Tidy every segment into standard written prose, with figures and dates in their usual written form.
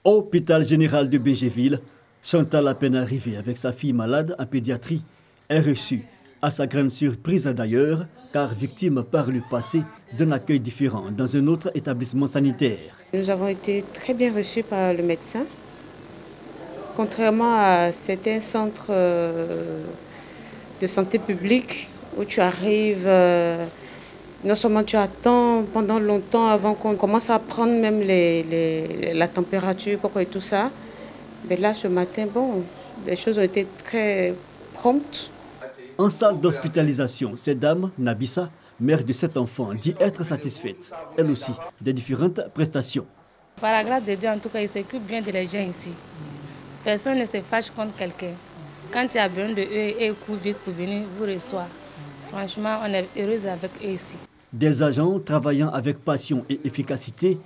Au hôpital général de Béjéville, Chantal, à peine arrivée avec sa fille malade en pédiatrie, est reçue, à sa grande surprise d'ailleurs, car victime par le passé d'un accueil différent dans un autre établissement sanitaire. Nous avons été très bien reçus par le médecin. Contrairement à certains centres de santé publique où tu arrives, non seulement tu attends pendant longtemps avant qu'on commence à prendre même la température et tout ça, mais là ce matin, bon, les choses ont été très promptes. En salle d'hospitalisation, cette dame, Nabissa, mère de 7 enfants, dit être satisfaite, elle aussi, des différentes prestations. Par la grâce de Dieu, en tout cas, ils s'occupent bien de les gens ici. Personne ne se fâche contre quelqu'un. Quand tu as besoin de eux et ils courent vite pour venir vous recevoir. Franchement, on est heureuse avec eux ici. Des agents travaillant avec passion et efficacité.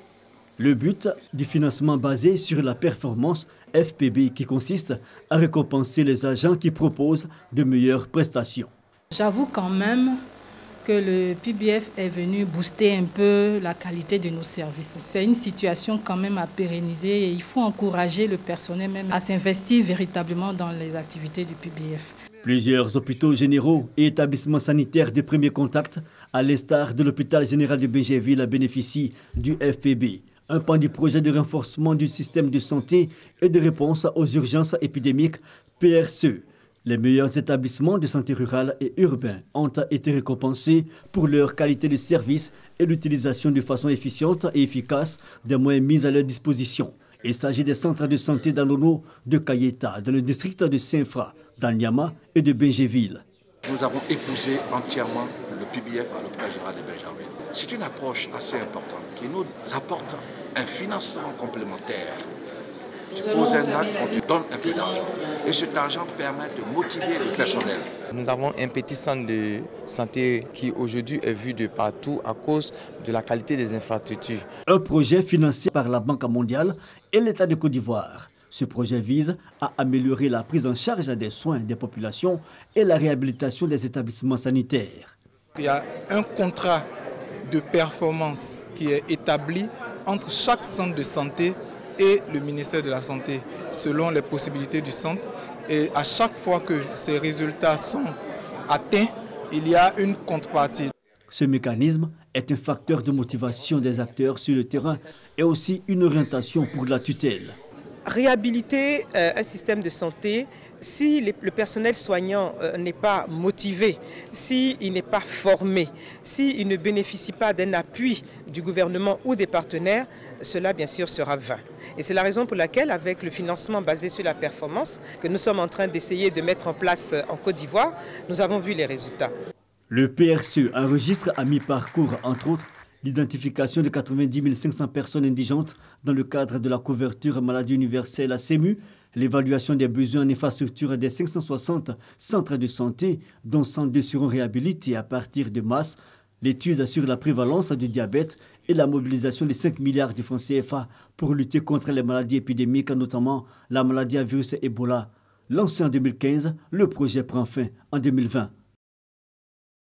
Le but du financement basé sur la performance FPB qui consiste à récompenser les agents qui proposent de meilleures prestations. J'avoue quand même que le PBF est venu booster un peu la qualité de nos services. C'est une situation quand même à pérenniser et il faut encourager le personnel même à s'investir véritablement dans les activités du PBF. Plusieurs hôpitaux généraux et établissements sanitaires de premier contact, à l'instar de l'hôpital général de Béjéville, bénéficient du FPB. Un pan du projet de renforcement du système de santé et de réponse aux urgences épidémiques PRCE. Les meilleurs établissements de santé rurale et urbains ont été récompensés pour leur qualité de service et l'utilisation de façon efficiente et efficace des moyens mis à leur disposition. Il s'agit des centres de santé d'Alono, de Kayeta, dans le district de Saint-Fra, d'Anyama et de Béjéville. Nous avons épousé entièrement le PBF à l'hôpital général de Béjéville. C'est une approche assez importante qui nous apporte un financement complémentaire. Tu poses un acte, on te donne un peu d'argent. Et cet argent permet de motiver le personnel. Nous avons un petit centre de santé qui aujourd'hui est vu de partout à cause de la qualité des infrastructures. Un projet financé par la Banque mondiale et l'État de Côte d'Ivoire. Ce projet vise à améliorer la prise en charge des soins des populations et la réhabilitation des établissements sanitaires. Il y a un contrat de performance qui est établi entre chaque centre de santé et le ministère de la Santé, selon les possibilités du centre. Et à chaque fois que ces résultats sont atteints, il y a une contrepartie. Ce mécanisme est un facteur de motivation des acteurs sur le terrain et aussi une orientation pour la tutelle. Réhabiliter un système de santé, si le personnel soignant n'est pas motivé, s'il n'est pas formé, s'il ne bénéficie pas d'un appui du gouvernement ou des partenaires, cela bien sûr sera vain. Et c'est la raison pour laquelle, avec le financement basé sur la performance que nous sommes en train d'essayer de mettre en place en Côte d'Ivoire, nous avons vu les résultats. Le PRCE enregistre à mi-parcours, entre autres, l'identification de 90 500 personnes indigentes dans le cadre de la couverture maladie universelle à CEMU, l'évaluation des besoins en infrastructure des 560 centres de santé, dont 102 seront réhabilités à partir de mars, l'étude sur la prévalence du diabète et la mobilisation de 5 milliards de francs CFA pour lutter contre les maladies épidémiques, notamment la maladie à virus Ebola. Lancé en 2015, le projet prend fin en 2020.